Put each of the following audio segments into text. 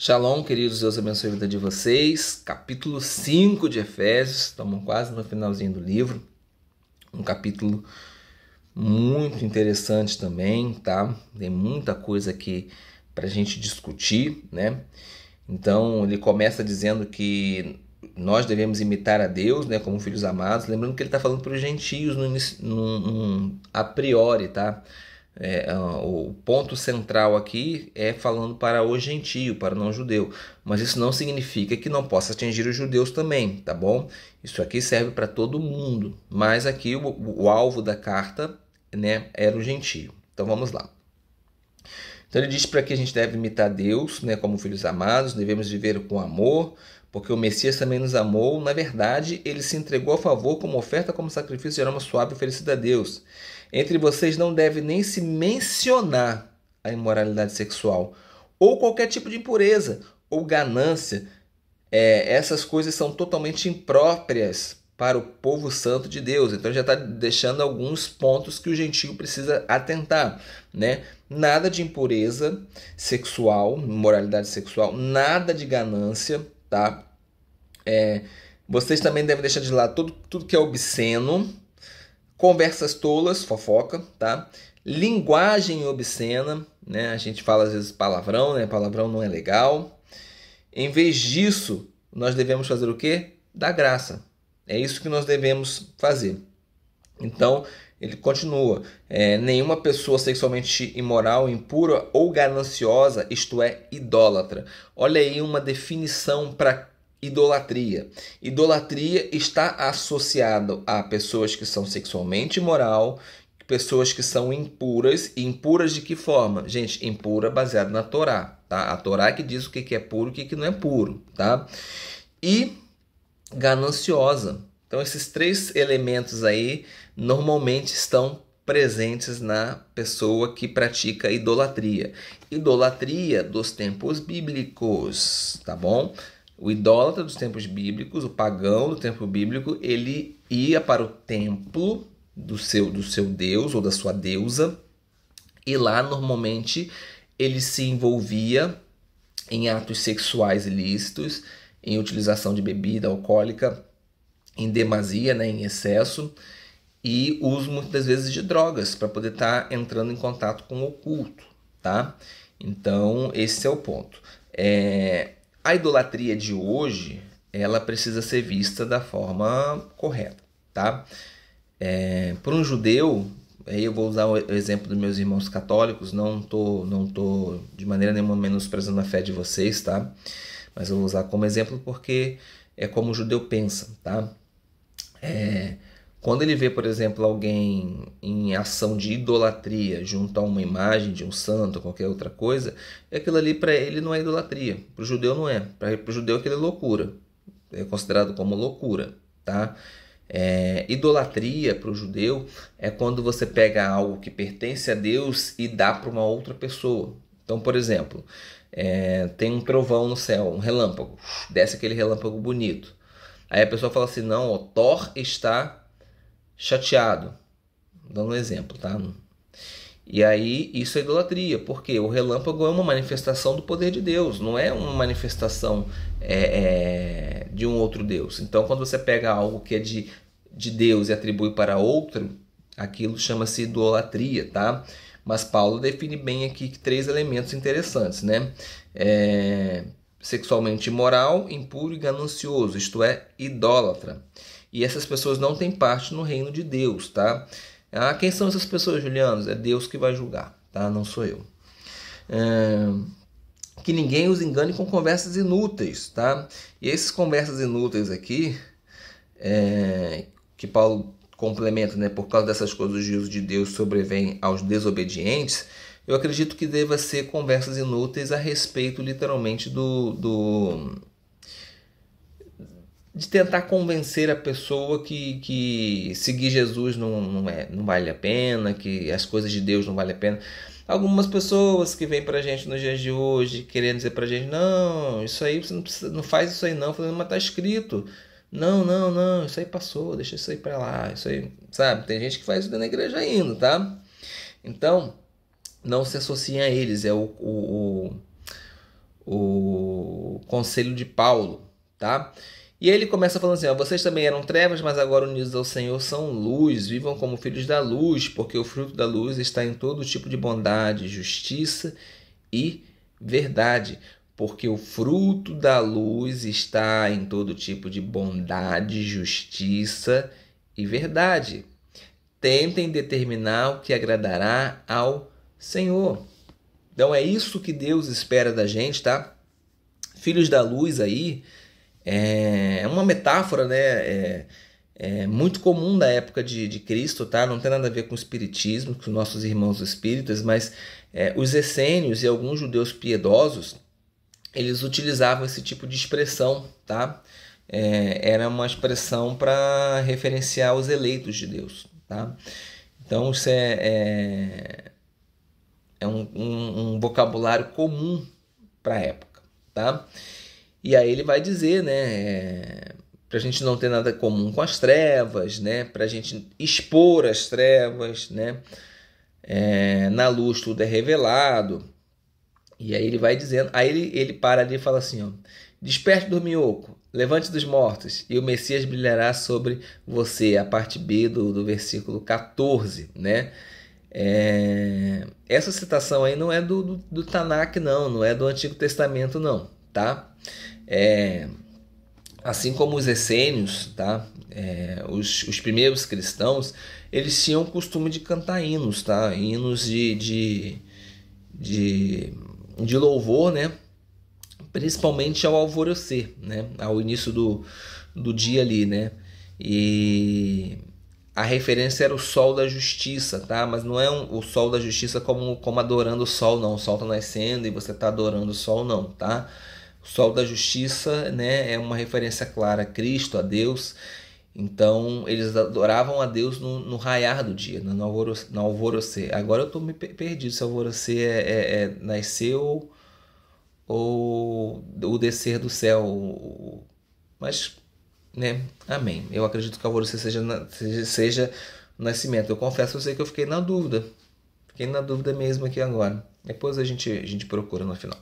Shalom, queridos, Deus abençoe a vida de vocês. Capítulo 5 de Efésios, estamos quase no finalzinho do livro. Um capítulo muito interessante também, tá? Tem muita coisa aqui para a gente discutir, né? Então, ele começa dizendo que nós devemos imitar a Deus, né, como filhos amados. Lembrando que ele está falando para os gentios a priori, tá? O ponto central aqui é falando para o gentio, para o não-judeu. Mas isso não significa que não possa atingir os judeus também, tá bom? Isso aqui serve para todo mundo. Mas aqui o alvo da carta, né, era o gentio. Então vamos lá. Então ele diz para que a gente deve imitar Deus, né, como filhos amados, devemos viver com amor, porque o Messias também nos amou. Na verdade, ele se entregou a favor como oferta, como sacrifício de aroma suave e oferecido a Deus. Entre vocês não deve nem se mencionar a imoralidade sexual, ou qualquer tipo de impureza, ou ganância. Essas coisas são totalmente impróprias para o povo santo de Deus. Então já está deixando alguns pontos que o gentio precisa atentar, né? Nada de impureza sexual, imoralidade sexual, nada de ganância, tá? Vocês também devem deixar de lado tudo que é obsceno, conversas tolas, fofoca, tá? Linguagem obscena, né? A gente fala às vezes palavrão, né? Palavrão não é legal. Em vez disso, nós devemos fazer o quê? Dar graça. É isso que nós devemos fazer. Então, ele continua. Nenhuma pessoa sexualmente imoral, impura ou gananciosa, isto é, idólatra. Olha aí uma definição para idolatria. Idolatria está associado a pessoas que são sexualmente imoral, pessoas que são impuras. E impuras de que forma? Gente, impura baseada na Torá, tá? A Torá que diz o que é puro e o que não é puro, tá? E gananciosa. Então esses três elementos aí normalmente estão presentes na pessoa que pratica idolatria. Idolatria dos tempos bíblicos, tá bom? O idólatra dos tempos bíblicos, o pagão do tempo bíblico, ele ia para o templo do seu deus ou da sua deusa, e lá normalmente ele se envolvia em atos sexuais ilícitos, em utilização de bebida alcoólica em demasia, né, em excesso, e uso muitas vezes de drogas para poder estar entrando em contato com o oculto, tá? Então esse é o ponto. A idolatria de hoje, ela precisa ser vista da forma correta, tá? Para um judeu, aí eu vou usar o exemplo dos meus irmãos católicos, não tô de maneira nenhuma menosprezando a fé de vocês, tá? Mas eu vou usar como exemplo porque é como o judeu pensa, tá? Quando ele vê, por exemplo, alguém em ação de idolatria junto a uma imagem de um santo, qualquer outra coisa, aquilo ali para ele não é idolatria. Para o judeu não é. Para o judeu aquilo é loucura. É considerado como loucura, tá? Idolatria para o judeu é quando você pega algo que pertence a Deus e dá para uma outra pessoa. Então, por exemplo, tem um trovão no céu, um relâmpago, desce aquele relâmpago bonito. Aí a pessoa fala assim, não, o Thor está chateado. Dando um exemplo, tá? E aí isso é idolatria, porque o relâmpago é uma manifestação do poder de Deus, não é uma manifestação de um outro Deus. Então quando você pega algo que é de Deus e atribui para outro, aquilo chama-se idolatria, tá? Mas Paulo define bem aqui três elementos interessantes, né? Sexualmente imoral, impuro e ganancioso, isto é, idólatra. E essas pessoas não têm parte no reino de Deus, tá? Quem são essas pessoas, Juliano? É Deus que vai julgar, tá? Não sou eu. Que ninguém os engane com conversas inúteis, tá? E essas conversas inúteis aqui, que Paulo complementa, né? Por causa dessas coisas, o juízo de Deus sobrevém aos desobedientes. Eu acredito que deva ser conversas inúteis a respeito, literalmente, de tentar convencer a pessoa que seguir Jesus não vale a pena, que as coisas de Deus não valem a pena. Algumas pessoas que vêm pra gente nos dias de hoje querendo dizer pra gente, não, isso aí você não faz isso aí não, falando, mas tá escrito. Não, isso aí passou, deixa isso aí pra lá, isso aí, sabe? Tem gente que faz isso na igreja ainda, tá? Então, não se associem a eles, conselho de Paulo, tá? E aí ele começa falando assim, ó, vocês também eram trevas, mas agora unidos ao Senhor são luz, vivam como filhos da luz, porque o fruto da luz está em todo tipo de bondade, justiça e verdade. Porque o fruto da luz está em todo tipo de bondade, justiça e verdade. Tentem determinar o que agradará ao Senhor. Então é isso que Deus espera da gente, tá? Filhos da luz aí é uma metáfora, né? É muito comum da época de Cristo, tá? Não tem nada a ver com o espiritismo, com os nossos irmãos espíritas, mas os essênios e alguns judeus piedosos, eles utilizavam esse tipo de expressão, tá? Era uma expressão para referenciar os eleitos de Deus, tá? Então isso é um vocabulário comum para a época, tá? E aí ele vai dizer, né, para a gente não ter nada comum com as trevas, né, para a gente expor as trevas, né, na luz tudo é revelado. E aí ele vai dizendo, aí ele para ali e fala assim, ó, desperte do minhoco, levante dos mortos, e o Messias brilhará sobre você, a parte B do versículo 14, né? Essa citação aí não é do Tanakh, não é do Antigo Testamento, não, tá? Assim como os essênios, tá? Os primeiros cristãos, eles tinham o costume de cantar hinos, tá? Hinos de louvor, né? Principalmente ao alvorecer, né? Ao início do dia ali, né? E a referência era o sol da justiça, tá? Mas não é o sol da justiça como adorando o sol, não. O sol está nascendo e você está adorando o sol, não, tá? O sol da justiça, né, é uma referência clara a Cristo, a Deus. Então, eles adoravam a Deus no raiar do dia, no alvorecer. Agora eu estou me perdido se alvorecer é nascer ou o descer do céu. Mas, né, amém. Eu acredito que alvorecer seja o nascimento. Eu confesso a você que eu fiquei na dúvida. Fiquei na dúvida mesmo aqui agora. Depois a gente procura no final.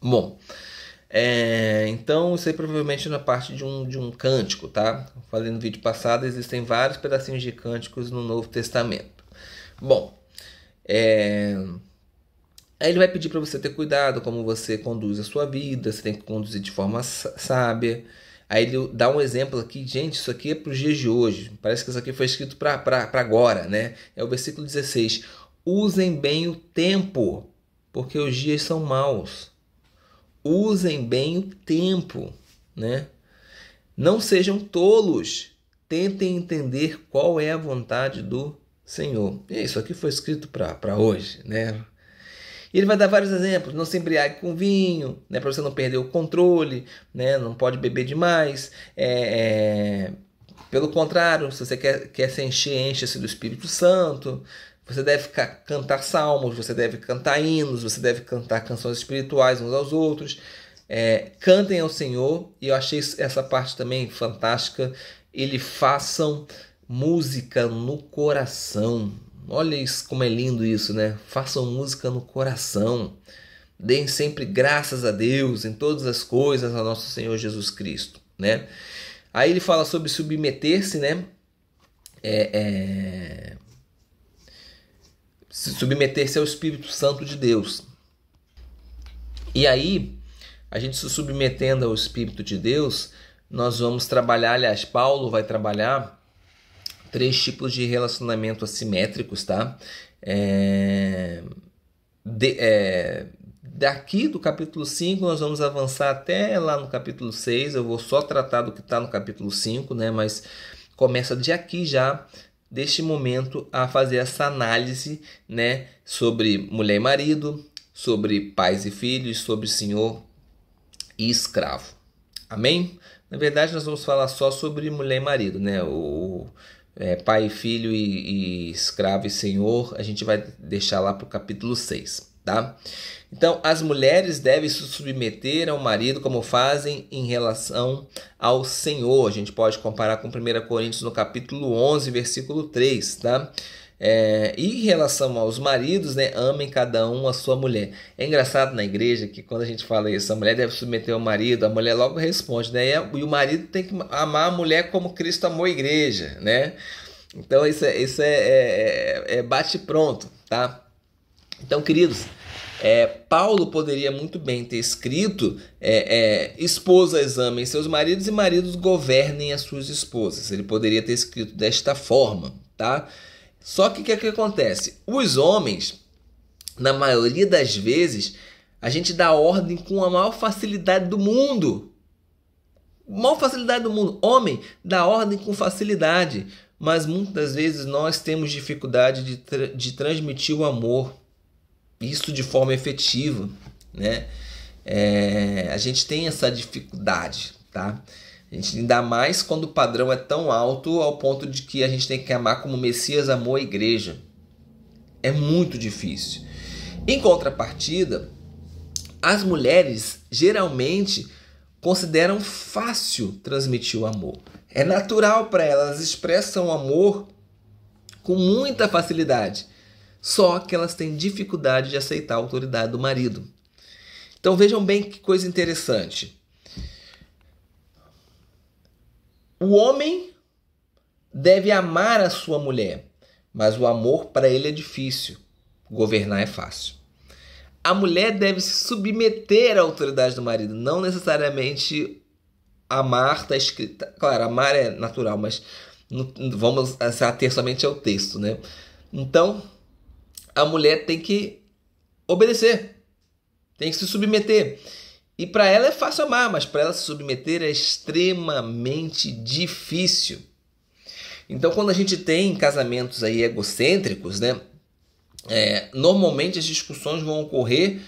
Bom, então isso aí provavelmente na parte de um cântico, tá? Falei no vídeo passado, existem vários pedacinhos de cânticos no Novo Testamento. Bom, aí ele vai pedir para você ter cuidado como você conduz a sua vida, você tem que conduzir de forma sábia. Aí ele dá um exemplo aqui, gente, isso aqui é para os dias de hoje, parece que isso aqui foi escrito para agora, né? É o versículo 16, usem bem o tempo, porque os dias são maus. Usem bem o tempo, né? Não sejam tolos. Tentem entender qual é a vontade do Senhor. E isso aqui foi escrito para hoje, né? E ele vai dar vários exemplos. Não se embriague com vinho, né? Para você não perder o controle, né? Não pode beber demais. Pelo contrário, se você quer se encher, encha-se do Espírito Santo. Você deve cantar salmos, você deve cantar hinos, você deve cantar canções espirituais uns aos outros. Cantem ao Senhor, e eu achei essa parte também fantástica. Eles façam música no coração. Olha isso, como é lindo isso, né? Façam música no coração. Deem sempre graças a Deus em todas as coisas ao nosso Senhor Jesus Cristo, né? Aí ele fala sobre submeter-se, né? Submeter-se ao Espírito Santo de Deus. E aí, a gente se submetendo ao Espírito de Deus, nós vamos trabalhar, aliás, Paulo vai trabalhar 3 tipos de relacionamento assimétricos, tá? Daqui do capítulo 5 nós vamos avançar até lá no capítulo 6, eu vou só tratar do que está no capítulo 5, né? Mas começa de aqui já, deste momento, a fazer essa análise, né, sobre mulher e marido, sobre pais e filhos, sobre senhor e escravo. Amém? Na verdade, nós vamos falar só sobre mulher e marido, né? Pai e filho e escravo e senhor, a gente vai deixar lá para o capítulo 6, tá? Então, as mulheres devem se submeter ao marido como fazem em relação ao Senhor. A gente pode comparar com 1 Coríntios no capítulo 11, versículo 3, tá? E em relação aos maridos, né, amem cada um a sua mulher. É engraçado na igreja que quando a gente fala isso, a mulher deve submeter ao marido, a mulher logo responde, né? E o marido tem que amar a mulher como Cristo amou a igreja, né? Então isso é bate pronto, tá? Então, queridos, Paulo poderia muito bem ter escrito: esposas amem seus maridos e maridos governem as suas esposas. Ele poderia ter escrito desta forma, tá? Só que o que acontece? Os homens, na maioria das vezes, a gente dá ordem com a maior facilidade do mundo. Maior facilidade do mundo. Homem dá ordem com facilidade, mas muitas vezes nós temos dificuldade de transmitir o amor. Isso de forma efetiva, né? A gente tem essa dificuldade, tá? A gente ainda mais quando o padrão é tão alto ao ponto de que a gente tem que amar como o Messias amou a igreja. É muito difícil. Em contrapartida, as mulheres geralmente consideram fácil transmitir o amor. É natural para elas, elas expressam o amor com muita facilidade. Só que elas têm dificuldade de aceitar a autoridade do marido. Então vejam bem que coisa interessante. O homem deve amar a sua mulher, mas o amor para ele é difícil. Governar é fácil. A mulher deve se submeter à autoridade do marido, não necessariamente amar, está escrito. Claro, amar é natural, mas vamos se ater somente ao texto, né? Então, a mulher tem que obedecer, tem que se submeter. E para ela é fácil amar, mas para ela se submeter é extremamente difícil. Então, quando a gente tem casamentos aí egocêntricos, né, normalmente as discussões vão ocorrer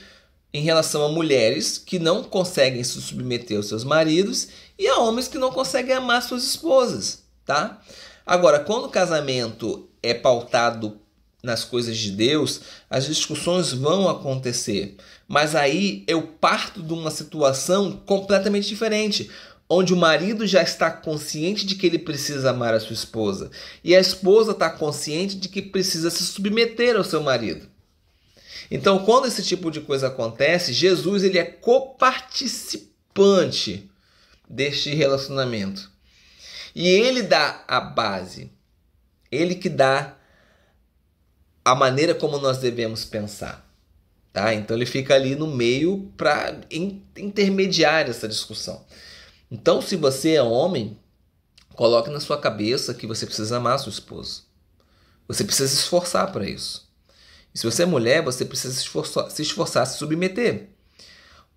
em relação a mulheres que não conseguem se submeter aos seus maridos e a homens que não conseguem amar suas esposas, tá? Agora, quando o casamento é pautado nas coisas de Deus, as discussões vão acontecer. Mas aí eu parto de uma situação completamente diferente, onde o marido já está consciente de que ele precisa amar a sua esposa e a esposa está consciente de que precisa se submeter ao seu marido. Então, quando esse tipo de coisa acontece, Jesus ele é coparticipante deste relacionamento. E ele dá a base, ele que dá a maneira como nós devemos pensar, tá? Então ele fica ali no meio para intermediar essa discussão. Então, se você é homem, coloque na sua cabeça que você precisa amar a sua esposa. Você precisa se esforçar para isso. E se você é mulher, você precisa se esforçar, se submeter.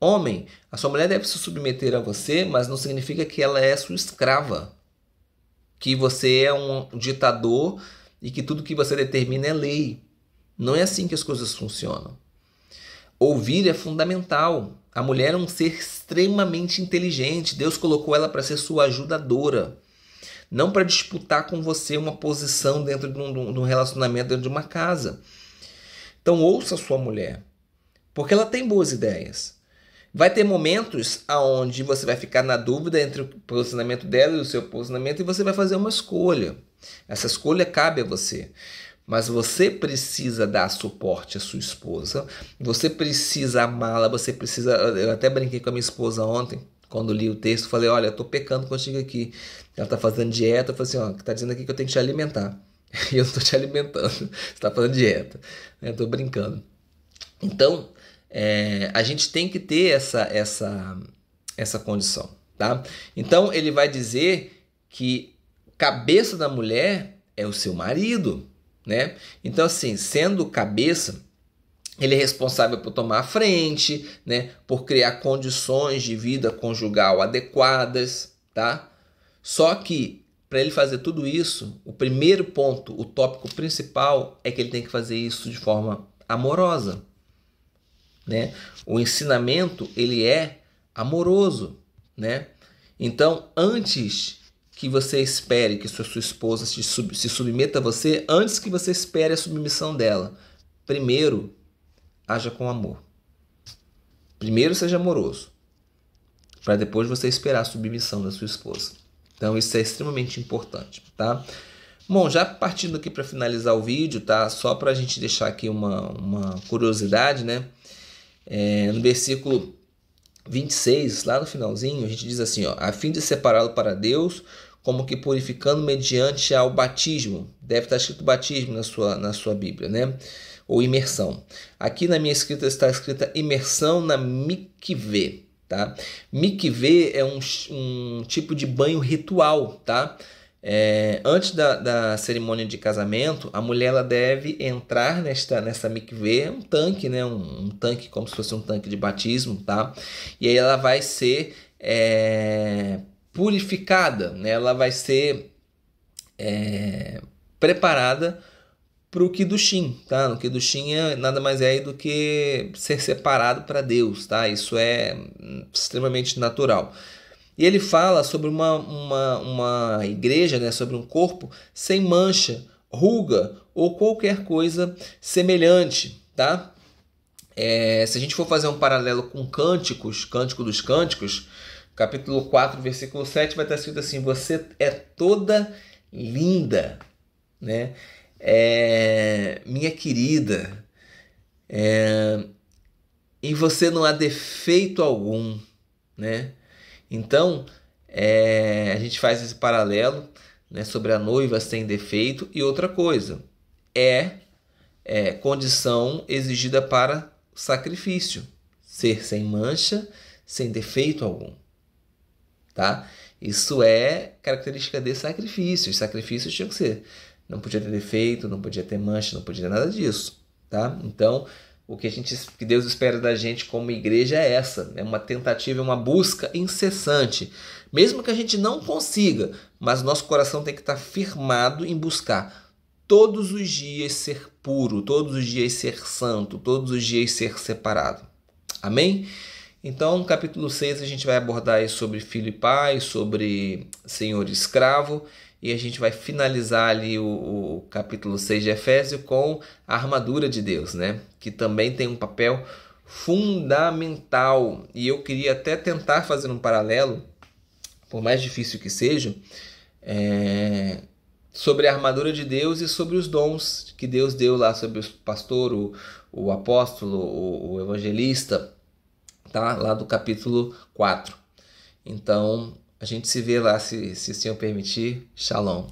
Homem, a sua mulher deve se submeter a você, mas não significa que ela é sua escrava, que você é um ditador e que tudo que você determina é lei. Não é assim que as coisas funcionam. Ouvir é fundamental. A mulher é um ser extremamente inteligente. Deus colocou ela para ser sua ajudadora. Não para disputar com você uma posição dentro de um relacionamento, dentro de uma casa. Então ouça a sua mulher, porque ela tem boas ideias. Vai ter momentos onde você vai ficar na dúvida entre o posicionamento dela e o seu posicionamento e você vai fazer uma escolha. Essa escolha cabe a você. Mas você precisa dar suporte à sua esposa, você precisa amá-la, você precisa... Eu até brinquei com a minha esposa ontem, quando li o texto, falei, olha, eu tô pecando contigo aqui. Ela tá fazendo dieta, eu falei assim, ó, tá dizendo aqui que eu tenho que te alimentar. E eu não tô te alimentando, você tá fazendo dieta. Eu tô brincando. Então, a gente tem que ter essa condição, tá? Então, ele vai dizer que cabeça da mulher é o seu marido, né? Então, assim, sendo cabeça, ele é responsável por tomar a frente, né? Por criar condições de vida conjugal adequadas, tá? Só que, para ele fazer tudo isso, o primeiro ponto, o tópico principal, é que ele tem que fazer isso de forma amorosa, né? O ensinamento, ele é amoroso, né? Então, antes que você espere que sua esposa se submeta a você, antes que você espere a submissão dela, primeiro, haja com amor. Primeiro seja amoroso, para depois você esperar a submissão da sua esposa. Então isso é extremamente importante, tá? Bom, já partindo aqui para finalizar o vídeo, tá? Só para a gente deixar aqui uma curiosidade, né? No versículo 26, lá no finalzinho, a gente diz assim, ó, a fim de separá-lo para Deus, como que purificando mediante ao batismo. Deve estar escrito batismo na sua Bíblia, né? Ou imersão. Aqui na minha escrita está escrita imersão na mikvê, tá? Mikvê é um tipo de banho ritual, tá? Antes da cerimônia de casamento, a mulher ela deve entrar nessa mikvê, um tanque, né? Um tanque como se fosse um tanque de batismo, tá? E aí ela vai ser purificada, né? Ela vai ser preparada para o Kiddushin, tá? O Kiddushin nada mais é do que ser separado para Deus, tá? Isso é extremamente natural. E ele fala sobre uma igreja, né? Sobre um corpo sem mancha, ruga ou qualquer coisa semelhante, tá? Se a gente for fazer um paralelo com Cânticos, Cântico dos Cânticos, capítulo 4, versículo 7, vai estar escrito assim: você é toda linda, né? Minha querida, em você não há defeito algum, né? Então, a gente faz esse paralelo, né, sobre a noiva sem defeito. E outra coisa, condição exigida para sacrifício, ser sem mancha, sem defeito algum, tá? Isso é característica de sacrifício. Os sacrifícios tinham que ser, não podia ter defeito, não podia ter mancha, não podia ter nada disso, tá? Então, o que Deus espera da gente como igreja é uma tentativa, uma busca incessante. Mesmo que a gente não consiga, mas nosso coração tem que estar firmado em buscar todos os dias ser puro, todos os dias ser santo, todos os dias ser separado. Amém? Então, no capítulo 6, a gente vai abordar aí sobre filho e pai, sobre senhor e escravo, e a gente vai finalizar ali o capítulo 6 de Efésios com a armadura de Deus, né? Que também tem um papel fundamental. E eu queria até tentar fazer um paralelo, por mais difícil que seja, sobre a armadura de Deus e sobre os dons que Deus deu lá sobre o pastor, o apóstolo, o evangelista, tá? Lá do capítulo 4. Então, a gente se vê lá, se o Senhor permitir. Shalom.